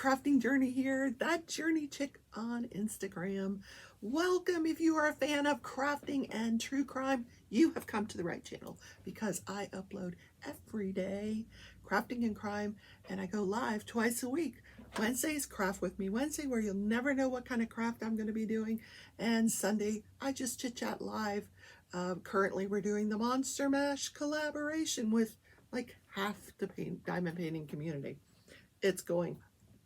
crafting journey here, that journey chick on Instagram. Welcome. If you are a fan of crafting and true crime, you have come to the right channel because I upload every day crafting and crime, and I go live twice a week. Wednesday's Craft With Me Wednesday, where you'll never know what kind of craft I'm going to be doing, and Sunday I just chit chat live. Currently we're doing the Monster Mash collaboration with like half the diamond painting community. It's going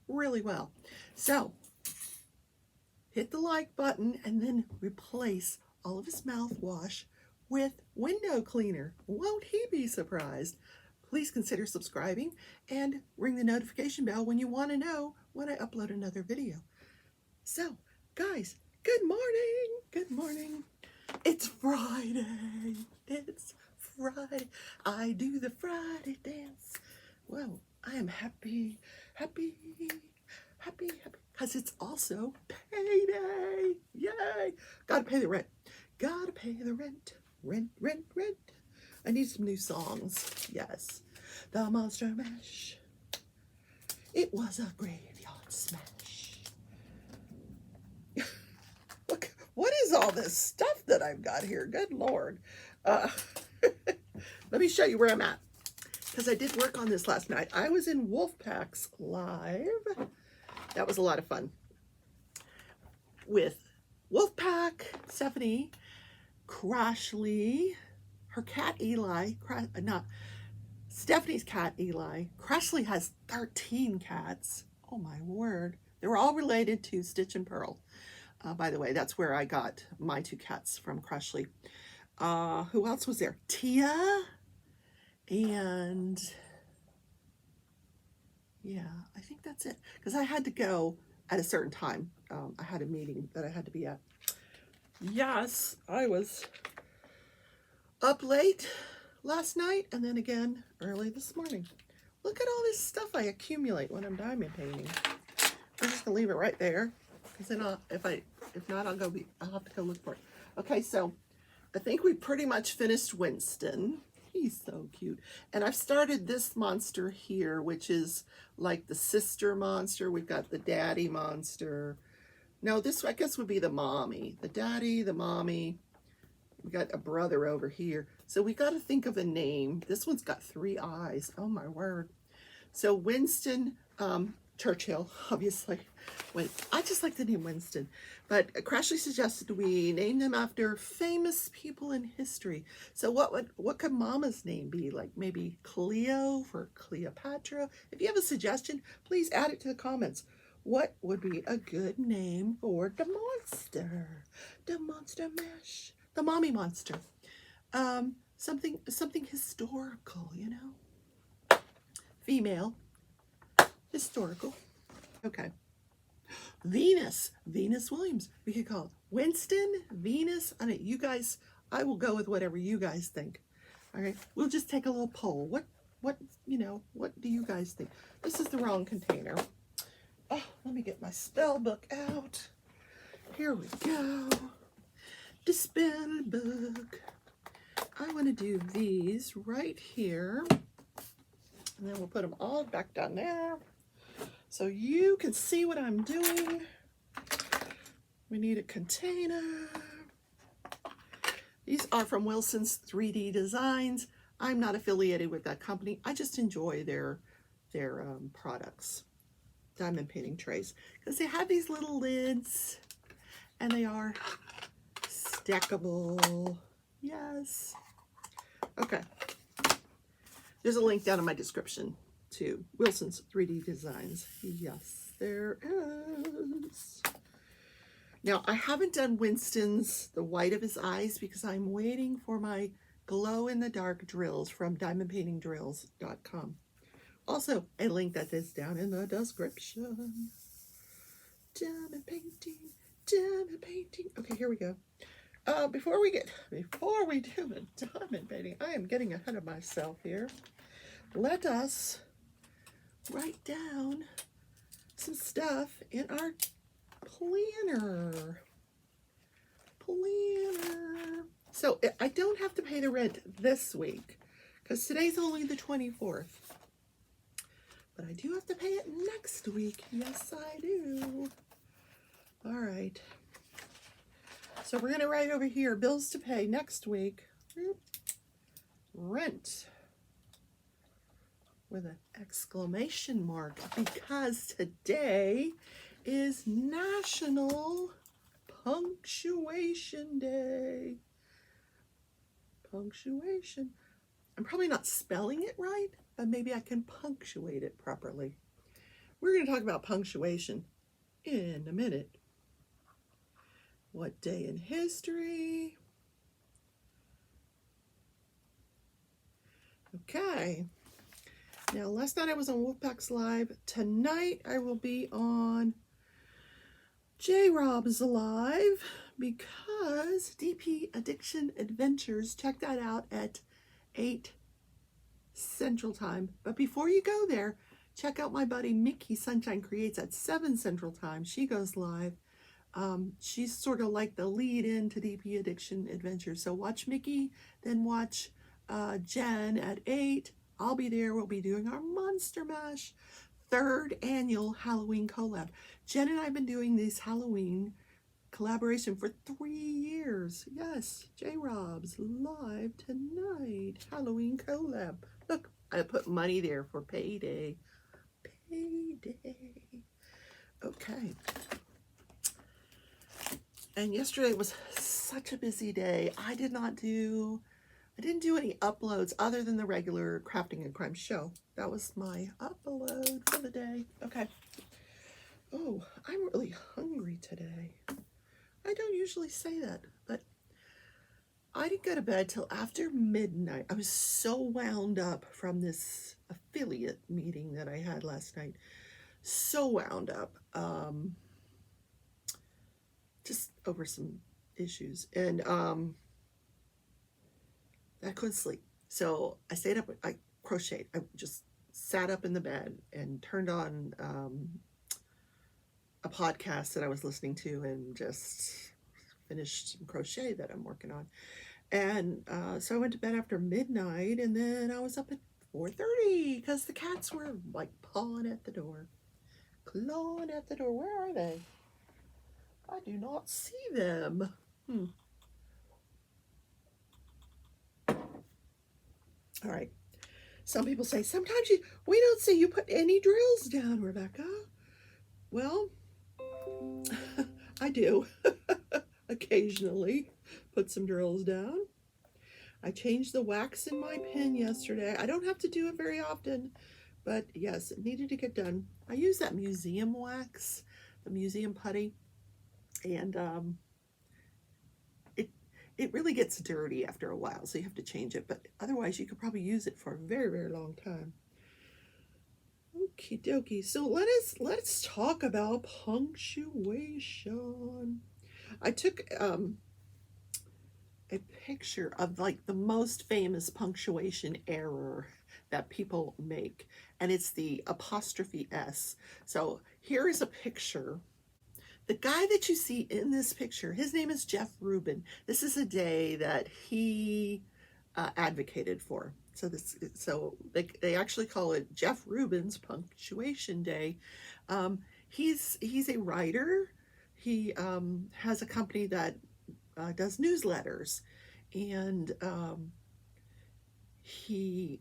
really well. So hit the like button and then replace all of his mouthwash with window cleaner. Won't he be surprised? Please consider subscribing and ring the notification bell when you want to know when I upload another video. So guys, good morning. Good morning. It's Friday. It's Friday. I do the Friday dance. Well, I am happy, because it's also payday. Yay! Gotta pay the rent. Gotta pay the rent. Rent. I need some new songs. Yes. The Monster Mash. It was a graveyard smash. Look, what is all this stuff that I've got here? Good Lord. Let me show you where I'm at, because I did work on this last night. I was in Wolfpack's live. That was a lot of fun with Wolfpack, Stephanie, Crashly, her cat Eli, Stephanie's cat Eli. Crashly has 13 cats. Oh my word. They were all related to Stitch and Pearl. By the way, that's where I got my two cats from, Crashly. Who else was there? Tia. And yeah, I think that's it, because I had to go at a certain time. I had a meeting that I had to be at. Yes, I was up late last night and then again early this morning. Look at all this stuff I accumulate when I'm diamond painting. I'm just gonna leave it right there, because then if not, I'll have to go look for it. Okay, so I think we pretty much finished Winston. He's so cute. And I've started this monster here, which is like the sister monster. We've got the daddy monster. No, this I guess would be the mommy. The daddy, the mommy. We got a brother over here. So we got to think of a name. This one's got 3 eyes. Oh my word. So Winston Churchill, obviously. I just like the name Winston. But Crashly suggested we name them after famous people in history. So what could Mama's name be? Like maybe Cleo for Cleopatra? If you have a suggestion, please add it to the comments. What would be a good name for the monster? The Monster Mash. The mommy monster. Something historical, you know? Female. Historical. Okay. Venus Williams. We could call it Winston, Venus. I mean, you guys, I will go with whatever you guys think. All right. We'll just take a little poll. What do you guys think? This is the wrong container. Oh, let me get my spell book out. Here we go. The spell book. I want to do these right here. And then we'll put them all back down there, so you can see what I'm doing. We need a container. These are from Wilson's 3D Designs. I'm not affiliated with that company. I just enjoy their products, diamond painting trays, because they have these little lids and they are stackable. Yes. Okay. There's a link down in my description to Wilson's 3D Designs. Yes, there is. Now, I haven't done Winston's, the white of his eyes, because I'm waiting for my glow-in-the-dark drills from diamondpaintingdrills.com. Also, a link that is down in the description. Diamond painting. Okay, here we go. Before we do the diamond painting, I am getting ahead of myself here. Let us write down some stuff in our planner. So I don't have to pay the rent this week, because today's only the 24th. But I do have to pay it next week. Yes, I do. All right. So we're going to write over here, bills to pay next week. Rent with an exclamation mark because today is National Punctuation Day. Punctuation. I'm probably not spelling it right, but maybe I can punctuate it properly. We're going to talk about punctuation in a minute. What day in history? Okay. Now, last night I was on Wolfpack's Live. Tonight I will be on J-Rob's Live because DP Addiction Adventures. Check that out at 8 Central Time. But before you go there, check out my buddy Mickey Sunshine Creates at 7 Central Time. She goes live. She's sort of like the lead in to DP Addiction Adventures. So watch Mickey, then watch Jen at 8. I'll be there. We'll be doing our Monster Mash 3rd annual Halloween collab. Jen and I have been doing this Halloween collaboration for 3 years. Yes, J-Rob's live tonight. Halloween collab. Look, I put money there for payday. Payday. Okay. And yesterday was such a busy day. I didn't do any uploads other than the regular Crafting and Crime show. That was my upload for the day. Okay. Oh, I'm really hungry today. I don't usually say that, but I didn't go to bed till after midnight. I was so wound up from this affiliate meeting that I had last night. So wound up. Just over some issues. And I couldn't sleep. So I stayed up, I crocheted. I just sat up in the bed and turned on a podcast that I was listening to and just finished some crochet that I'm working on. And so I went to bed after midnight, and then I was up at 4:30 because the cats were like pawing at the door. Clawing at the door. Where are they? I do not see them. All right. Some people say, sometimes we don't see you put any drills down, Rebecca. Well, I do. Occasionally put some drills down. I changed the wax in my pen yesterday. I don't have to do it very often, but yes, it needed to get done. I use that museum wax, the museum putty, and it really gets dirty after a while, so you have to change it, but otherwise you could probably use it for a very, very long time. Okie dokie. So let's talk about punctuation. I took a picture of like the most famous punctuation error that people make, and it's the apostrophe S. So here is a picture. The guy that you see in this picture, his name is Jeff Rubin. This is a day that he advocated for. So they actually call it Jeff Rubin's Punctuation Day. He's a writer. He has a company that does newsletters, and he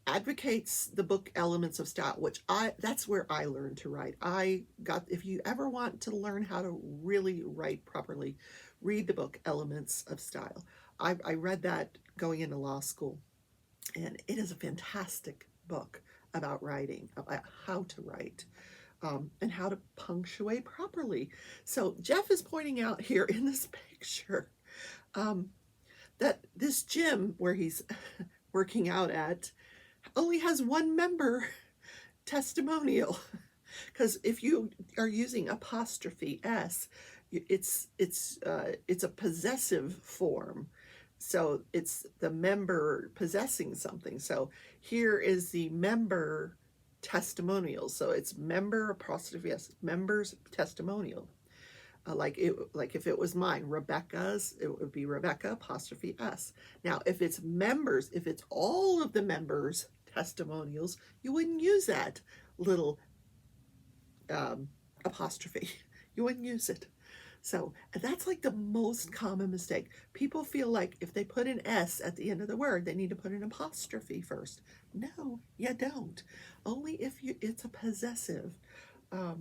advocates the book Elements of Style, which that's where I learned to write. If you ever want to learn how to really write properly, read the book Elements of Style. I read that going into law school, and it is a fantastic book about writing, about how to write, and how to punctuate properly. So Jeff is pointing out here in this picture that this gym where he's working out at only has one member testimonial, because if you are using apostrophe S, it's a possessive form, so it's the member possessing something. So here is the member testimonial, so it's member apostrophe S, member's testimonial. Like if it was mine, Rebecca's, it would be Rebecca apostrophe S. Now, if it's members, if it's all of the members' testimonials, you wouldn't use that little apostrophe. You wouldn't use it. So that's like the most common mistake. People feel like if they put an S at the end of the word, they need to put an apostrophe first. No, you don't. Only if it's a possessive. Yeah.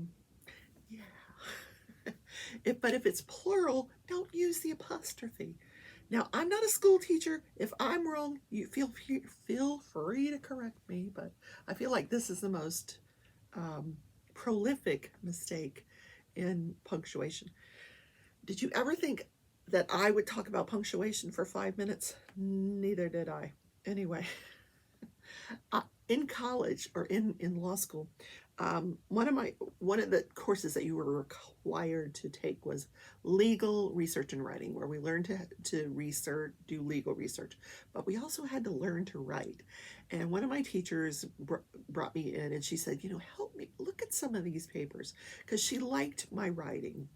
But if it's plural, don't use the apostrophe. Now, I'm not a school teacher. If I'm wrong, you feel free to correct me, but I feel like this is the most prolific mistake in punctuation. Did you ever think that I would talk about punctuation for 5 minutes? Neither did I. Anyway, in college or in law school, one of the courses that you were required to take was legal research and writing, where we learned to do legal research, but we also had to learn to write. And one of my teachers brought me in, and she said, help me look at some of these papers, because she liked my writing.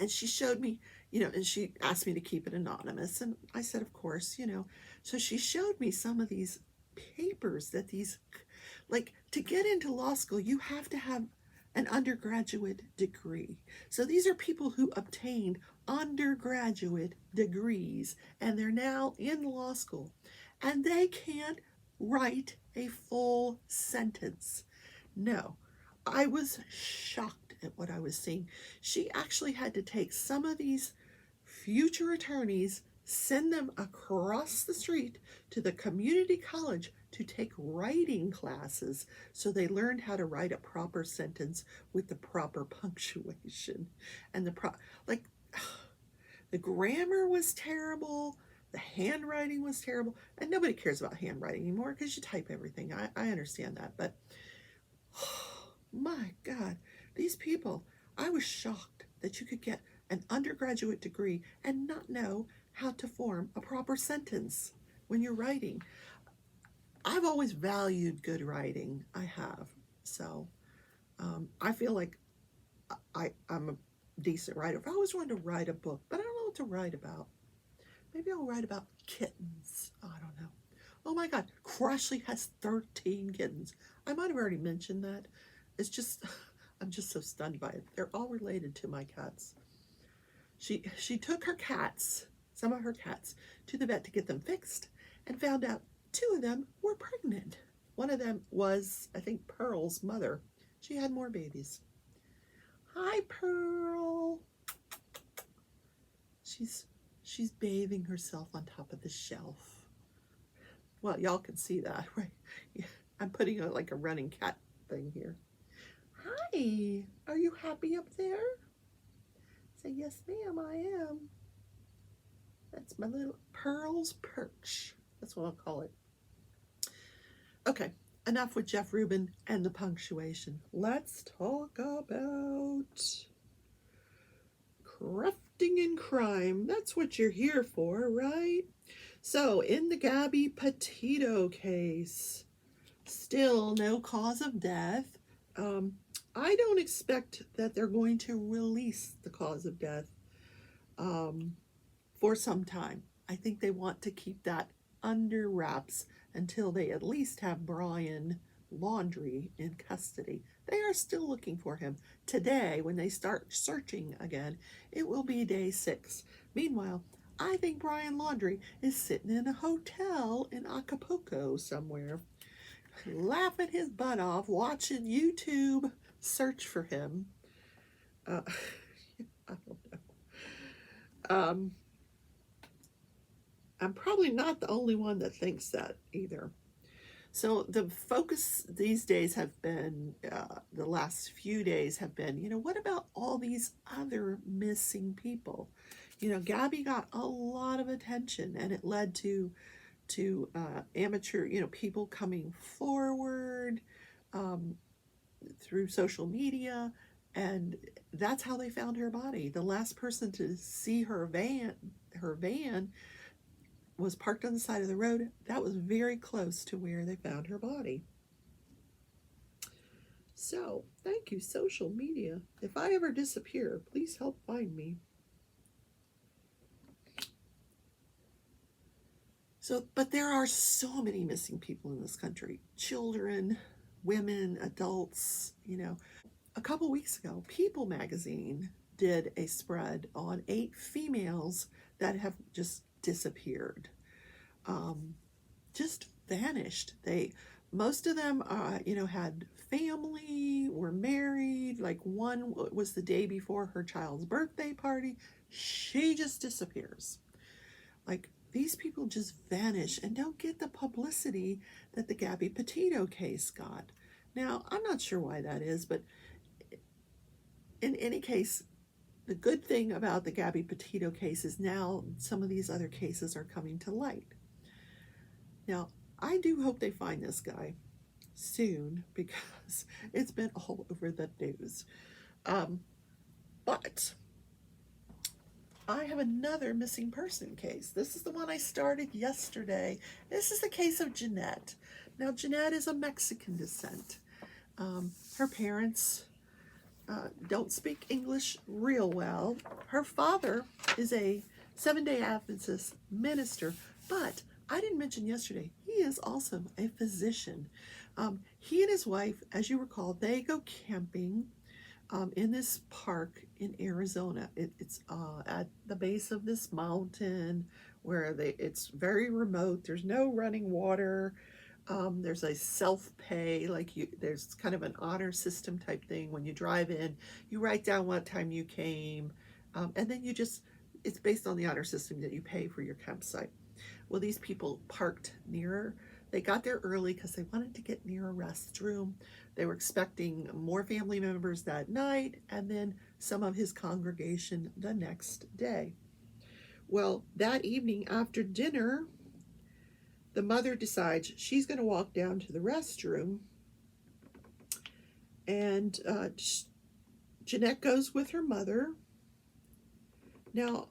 And she showed me, and she asked me to keep it anonymous. And I said, of course, So she showed me some of these papers that to get into law school, you have to have an undergraduate degree. So these are people who obtained undergraduate degrees, and they're now in law school, and they can't write a full sentence. No, I was shocked at what I was seeing. She actually had to take some of these future attorneys, send them across the street to the community college to take writing classes, so they learned how to write a proper sentence with the proper punctuation. And the grammar was terrible, the handwriting was terrible, and nobody cares about handwriting anymore because you type everything. I understand that, but my God, these people, I was shocked that you could get an undergraduate degree and not know how to form a proper sentence when you're writing. I've always valued good writing. I have. So I feel like I'm a decent writer. If I always wanted to write a book, but I don't know what to write about. Maybe I'll write about kittens. Oh, I don't know. Oh my God, Croshley has 13 kittens. I might have already mentioned that. It's just, I'm just so stunned by it. They're all related to my cats. She took her cats, some of her cats, to the vet to get them fixed, and found out 2 of them were pregnant. One of them was, I think, Pearl's mother. She had more babies. Hi, Pearl. She's bathing herself on top of the shelf. Well, y'all can see that, right? Yeah, I'm putting like a running cat thing here. Hi, are you happy up there? Say, yes, ma'am, I am. That's my little Pearl's perch. That's what I'll call it. Okay, enough with Jeff Rubin and the punctuation. Let's talk about crafting and crime. That's what you're here for, right? So, in the Gabby Petito case, still no cause of death. I don't expect that they're going to release the cause of death for some time. I think they want to keep that under wraps until they at least have Brian Laundrie in custody. They are still looking for him. Today, when they start searching again, it will be day 6. Meanwhile, I think Brian Laundrie is sitting in a hotel in Acapulco somewhere, laughing his butt off, watching YouTube search for him. I don't know. I'm probably not the only one that thinks that either. So the focus these days have been, the last few days have been, what about all these other missing people? Gabby got a lot of attention, and it led to amateur, people coming forward through social media, and that's how they found her body. The last person to see her van was parked on the side of the road. That was very close to where they found her body. So, thank you, social media. If I ever disappear, please help find me. So, but there are so many missing people in this country. Children, women, adults, A couple weeks ago, People magazine did a spread on 8 females that have just disappeared, um, just vanished. Most of them, had family, were married. Like one was the day before her child's birthday party. She just disappears. Like these people just vanish and don't get the publicity that the Gabby Petito case got. Now, I'm not sure why that is, but in any case, the good thing about the Gabby Petito case is now some of these other cases are coming to light. Now, I do hope they find this guy soon because it's been all over the news. But I have another missing person case. This is the one I started yesterday. This is the case of Jeanette. Now, Jeanette is of Mexican descent. Her parents don't speak English real well. Her father is a Seventh-day Adventist minister, but I didn't mention yesterday, he is also a physician. He and his wife, as you recall, they go camping in this park in Arizona. It's at the base of this mountain where it's very remote. There's no running water. There's a self-pay, there's kind of an honor system type thing. When you drive in, you write down what time you came, and then it's based on the honor system that you pay for your campsite. Well, these people parked nearer. They got there early because they wanted to get near a restroom. They were expecting more family members that night and then some of his congregation the next day. Well, that evening after dinner, the mother decides she's going to walk down to the restroom, and Jeanette goes with her mother. Now,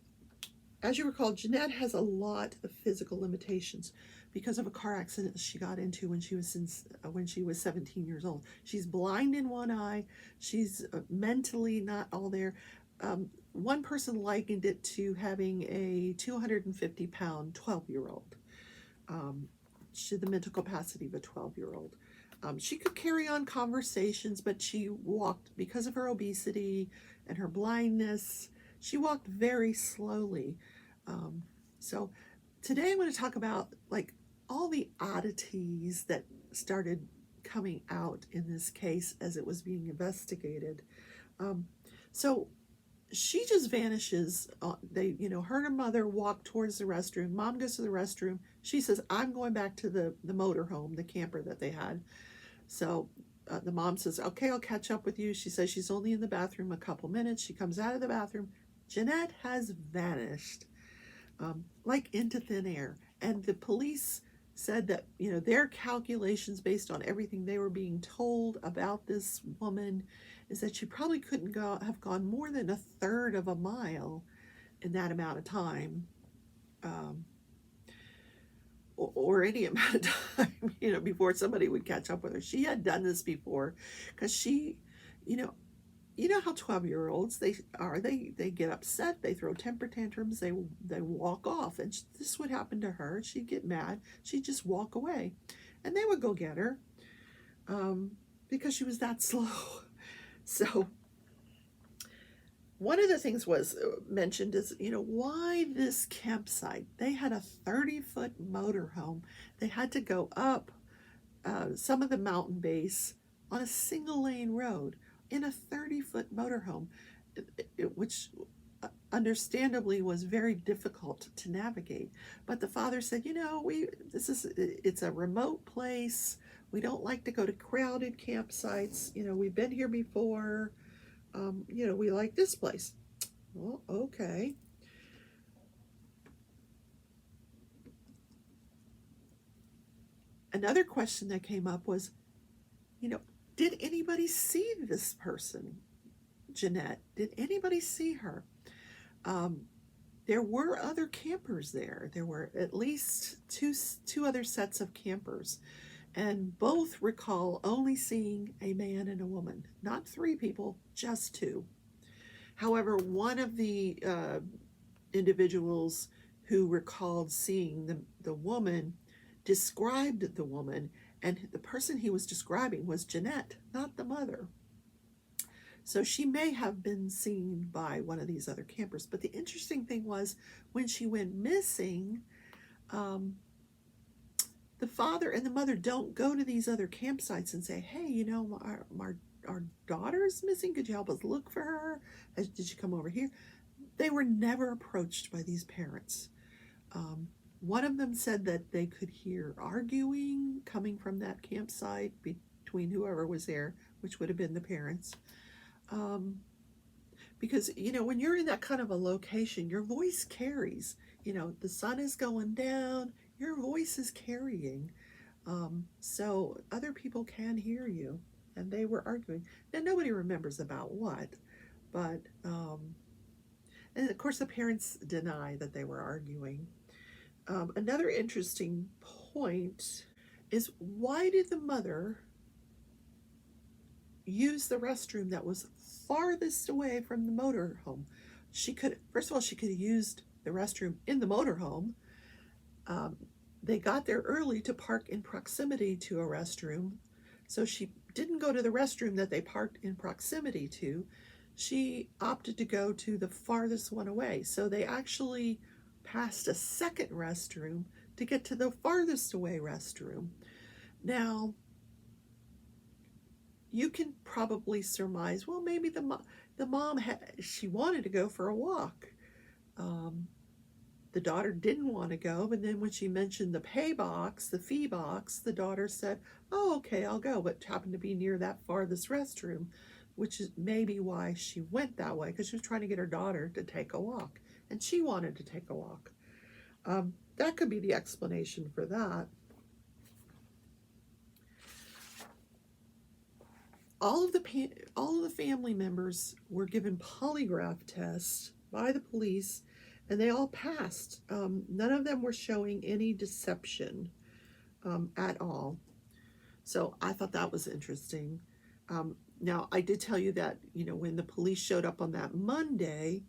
as you recall, Jeanette has a lot of physical limitations because of a car accident she got into when she was 17 years old. She's blind in one eye. She's mentally not all there. One person likened it to having a 250-pound 12-year-old. She had the mental capacity of a 12-year-old. She could carry on conversations, but she walked, because of her obesity and her blindness, she walked very slowly. So today I'm going to talk about all the oddities that started coming out in this case as it was being investigated. So she just vanishes. Her and her mother walk towards the restroom. Mom goes to the restroom. She says, I'm going back to the motorhome, the camper that they had. So the mom says, okay, I'll catch up with you. She says she's only in the bathroom a couple minutes. She comes out of the bathroom. Jeanette has vanished, into thin air. And the police said that, their calculations based on everything they were being told about this woman is that she probably couldn't have gone more than a third of a mile in that amount of time, or any amount of time, before somebody would catch up with her. She had done this before because she, how 12-year-olds they are. They get upset. They throw temper tantrums. They walk off. And this would happen to her. She'd get mad. She'd just walk away. And they would go get her because she was that slow. So one of the things was mentioned is, why this campsite? They had a 30-foot motorhome. They had to go up some of the mountain base on a single-lane road in a 30-foot motorhome, which understandably was very difficult to navigate. But the father said, it's a remote place. We don't like to go to crowded campsites. We've been here before. We like this place. Well, okay. Another question that came up was, did anybody see this person, Jeanette? Did anybody see her? There were other campers there. There were at least two other sets of campers, and both recall only seeing a man and a woman. Not 3 people, just 2. However, one of the individuals who recalled seeing the woman, described the woman, and the person he was describing was Jeanette, not the mother. So she may have been seen by one of these other campers. But the interesting thing was, when she went missing, the father and the mother don't go to these other campsites and say, hey, you know, our daughter's missing. Could you help us look for her? Did she come over here? They were never approached by these parents. One of them said that they could hear arguing coming from that campsite between whoever was there, which would have been the parents. Because, you know, when you're in that kind of a location, your voice carries. You know, the sun is going down, your voice is carrying. So other people can hear you. And they were arguing. Now, nobody remembers about what, but, and of course the parents deny that they were arguing. Another interesting point is, why did the mother use the restroom that was farthest away from the motorhome? She could, first of all, she could have used the restroom in the motorhome. They got there early to park in proximity to a restroom. So she didn't go to the restroom that they parked in proximity to. She opted to go to the farthest one away. So they actually passed a second restroom to get to the farthest away restroom. Now, you can probably surmise, well, maybe the mom she wanted to go for a walk. The daughter didn't want to go, but then when she mentioned the pay box, the fee box, the daughter said, oh, okay, I'll go, but happened to be near that farthest restroom, which is maybe why she went that way, because she was trying to get her daughter to take a walk, and she wanted to take a walk. That could be the explanation for that. All of the family members were given polygraph tests by the police, and they all passed. None of them were showing any deception at all. So I thought that was interesting. Now, I did tell you that, you know, when the police showed up on that Monday,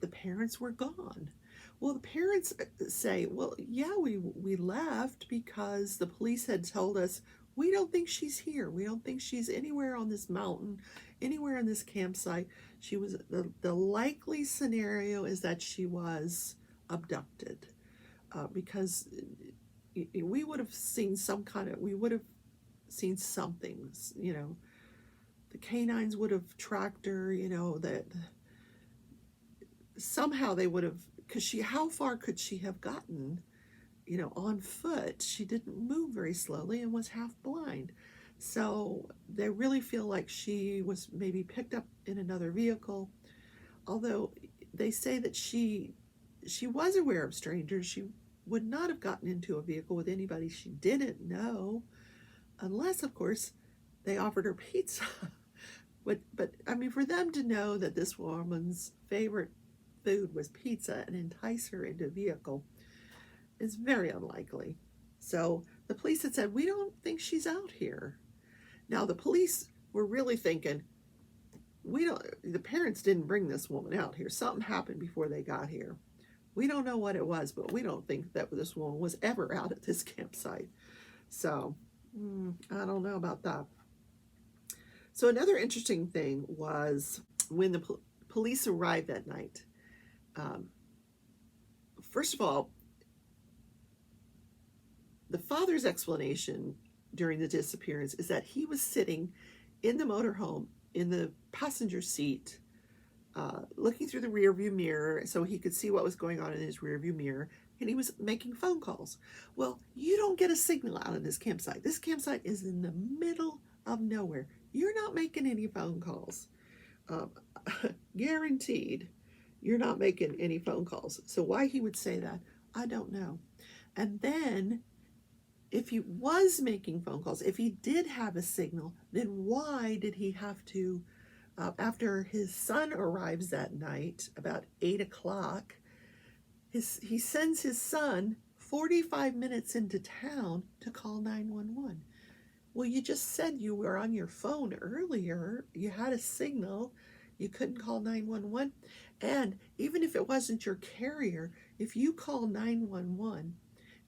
the parents were gone. Well, the parents say, well, yeah, we left because the police had told us, we don't think she's here. We don't think she's anywhere on this mountain, anywhere on this campsite. She was, the likely scenario is that she was abducted, because we would have seen we would have seen something, you know, the canines would have tracked her, you know, that somehow they would have, because how far could she have gotten, you know, on foot? She didn't move very slowly and was half blind. So they really feel like she was maybe picked up in another vehicle, although they say that she was aware of strangers. She would not have gotten into a vehicle with anybody she didn't know, unless, of course, they offered her pizza. But I mean, for them to know that this woman's favorite food was pizza and entice her into a vehicle is very unlikely. So the police had said, we don't think she's out here. Now the police were really thinking, the parents didn't bring this woman out here. Something happened before they got here. We don't know what it was, but we don't think that this woman was ever out at this campsite. So I don't know about that. So another interesting thing was when the police arrived that night. First of all, the father's explanation during the disappearance is that he was sitting in the motorhome in the passenger seat, looking through the rearview mirror so he could see what was going on in his rearview mirror, and he was making phone calls. Well, you don't get a signal out of this campsite. This campsite is in the middle of nowhere. You're not making any phone calls. Guaranteed, you're not making any phone calls. So why he would say that, I don't know. And then, if he was making phone calls, if he did have a signal, then why did he have to, after his son arrives that night, about 8 o'clock, he sends his son 45 minutes into town to call 911. Well, you just said you were on your phone earlier. You had a signal. You couldn't call 911. And even if it wasn't your carrier, if you call 911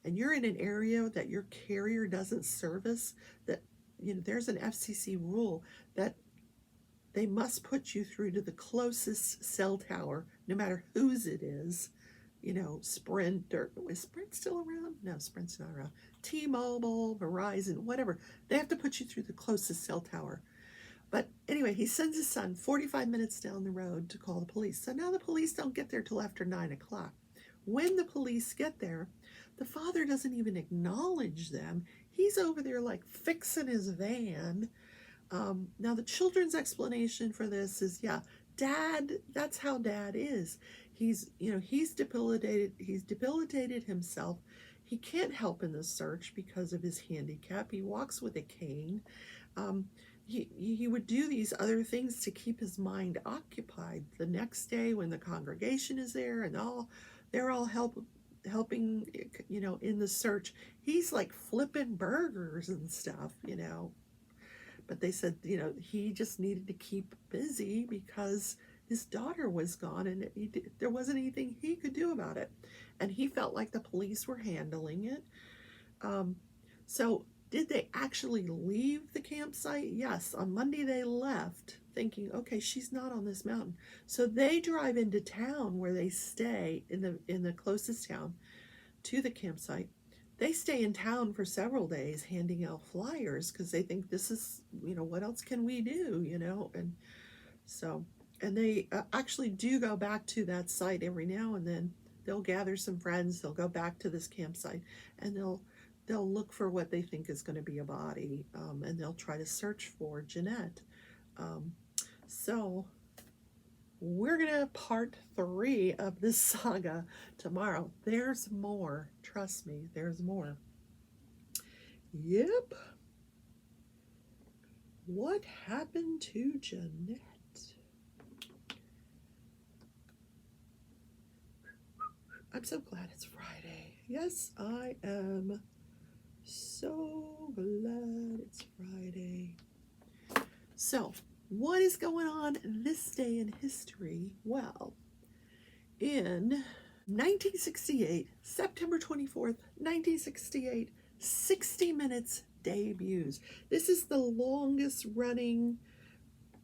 and you're in an area that your carrier doesn't service, that there's an FCC rule that they must put you through to the closest cell tower, no matter whose it is. Sprint, or is Sprint still around? No, Sprint's not around. T-Mobile, Verizon, whatever. They have to put you through the closest cell tower. But anyway, he sends his son 45 minutes down the road to call the police. So now the police don't get there till after 9 o'clock. When the police get there, the father doesn't even acknowledge them. He's over there like fixing his van. Now the children's explanation for this is, Dad, that's how Dad is. He's debilitated himself. He can't help in the search because of his handicap. He walks with a cane. He would do these other things to keep his mind occupied. The next day when the congregation is there and they're all helping, in the search, he's like flipping burgers and stuff, But they said, he just needed to keep busy because his daughter was gone and there wasn't anything he could do about it. And he felt like the police were handling it. So did they actually leave the campsite? Yes. On Monday they left thinking, okay, she's not on this mountain. So they drive into town where they stay in the closest town to the campsite. They stay in town for several days handing out flyers because they think this is, what else can we do, And so, and they actually do go back to that site every now and then. They'll gather some friends, they'll go back to this campsite, and they'll look for what they think is going to be a body, and they'll try to search for Jeanette. So we're going to part 3 of this saga tomorrow. There's more. Trust me, there's more. Yep. What happened to Jeanette? I'm so glad it's Friday. Yes, I am so glad it's Friday. So, what is going on this day in history? Well, in 1968, September 24th, 1968, 60 Minutes debuts. This is the longest running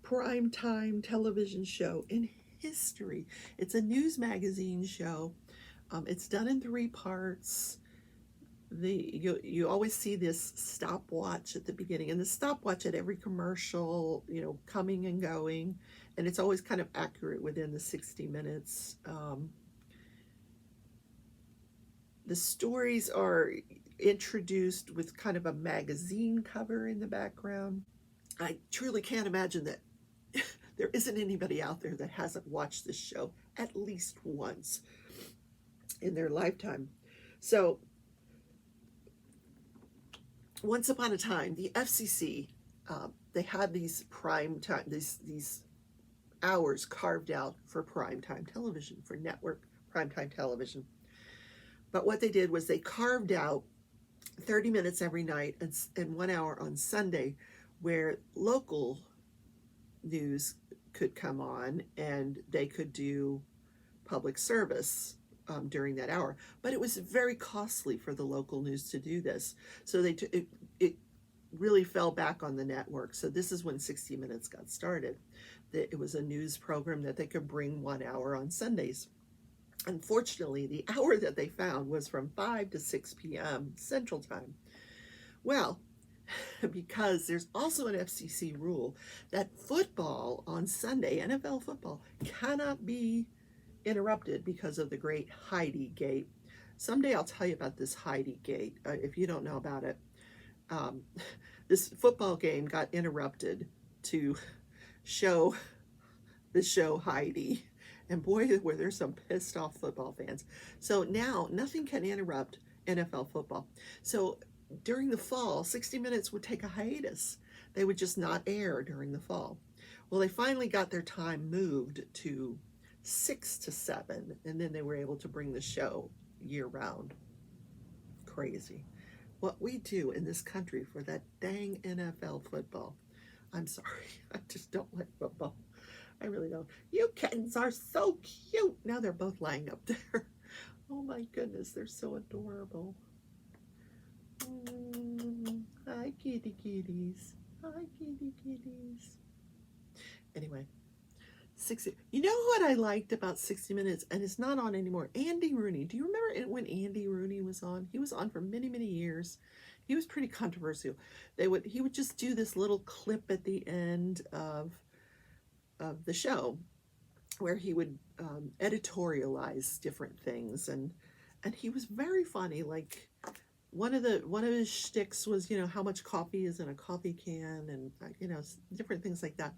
primetime television show in history. It's a news magazine show. It's done in 3 parts. You always see this stopwatch at the beginning, and the stopwatch at every commercial, coming and going, and it's always kind of accurate within the 60 minutes. The stories are introduced with kind of a magazine cover in the background. I truly can't imagine that there isn't anybody out there that hasn't watched this show at least once in their lifetime. So once upon a time, the FCC, they had these prime time, these hours carved out for primetime television, for network primetime television. But what they did was they carved out 30 minutes every night and 1 hour on Sunday where local news could come on and they could do public service during that hour. But it was very costly for the local news to do this. So it really fell back on the network. So this is when 60 Minutes got started. It was a news program that they could bring 1 hour on Sundays. Unfortunately, the hour that they found was from 5 to 6 p.m. Central Time. Well, because there's also an FCC rule that football on Sunday, NFL football, cannot be interrupted because of the great Heidi Gate. Someday I'll tell you about this Heidi Gate, if you don't know about it. This football game got interrupted to show the show Heidi. And boy, were there some pissed off football fans. So now nothing can interrupt NFL football. So during the fall, 60 Minutes would take a hiatus. They would just not air during the fall. Well, they finally got their time moved to 6 to 7, and then they were able to bring the show year round. Crazy. What we do in this country for that dang NFL football. I'm sorry, I just don't like football. I really don't. You kittens are so cute. Now they're both lying up there. Oh my goodness, they're so adorable. Hi, kitty kitties. Hi, kitty kitties. Anyway, 60. You know what I liked about 60 Minutes, and it's not on anymore? Andy Rooney. Do you remember it when Andy Rooney was on? He was on for many, many years. He was pretty controversial. He would just do this little clip at the end of the show where he would editorialize different things, and he was very funny. Like one of his shticks was, how much coffee is in a coffee can, and different things like that.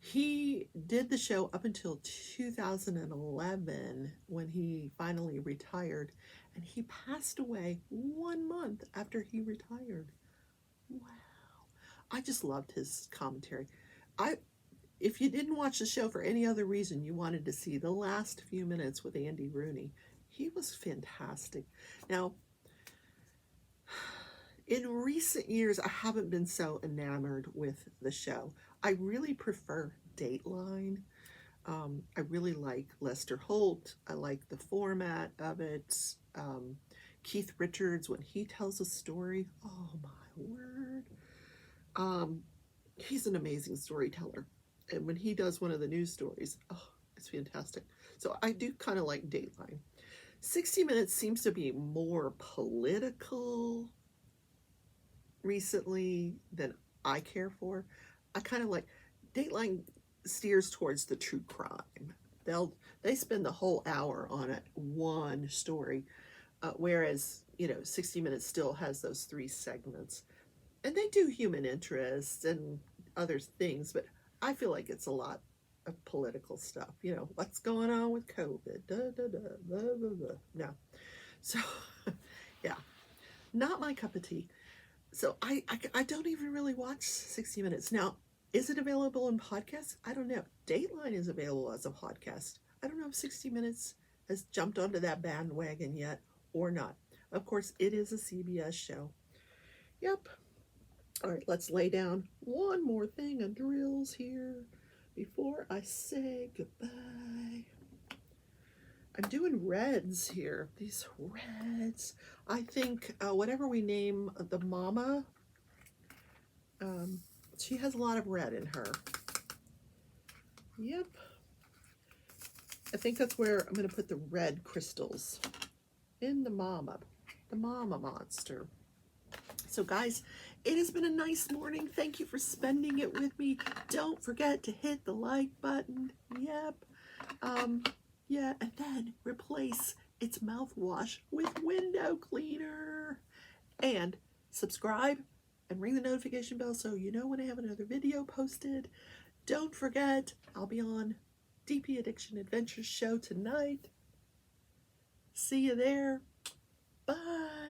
He did the show up until 2011 when he finally retired, and he passed away 1 month after he retired. Wow. I just loved his commentary. If you didn't watch the show for any other reason, you wanted to see the last few minutes with Andy Rooney. He was fantastic. Now, in recent years, I haven't been so enamored with the show. I really prefer Dateline. I really like Lester Holt. I like the format of it. Keith Richards, when he tells a story, oh my word. He's an amazing storyteller. And when he does one of the news stories, oh, it's fantastic. So I do kind of like Dateline. 60 Minutes seems to be more political recently than I care for. I kind of like Dateline steers towards the true crime. They spend the whole hour on one story, whereas 60 Minutes still has those 3 segments, and they do human interest and other things, but I feel like it's a lot of political stuff. What's going on with COVID? Blah, blah, blah. No. So, yeah, not my cup of tea. So I don't even really watch 60 Minutes. Now, is it available in podcasts? I don't know. Dateline is available as a podcast. I don't know if 60 Minutes has jumped onto that bandwagon yet or not. Of course, it is a CBS show. Yep. All right, let's lay down one more thing of drills here before I say goodbye. I'm doing reds here. These reds. I think whatever we name the mama, she has a lot of red in her. Yep. I think that's where I'm going to put the red crystals in the mama monster. So guys, it has been a nice morning. Thank you for spending it with me. Don't forget to hit the like button. Yep. Yeah, and then replace its mouthwash with window cleaner. And subscribe and ring the notification bell so you know when I have another video posted. Don't forget, I'll be on DP Addiction Adventures show tonight. See you there. Bye.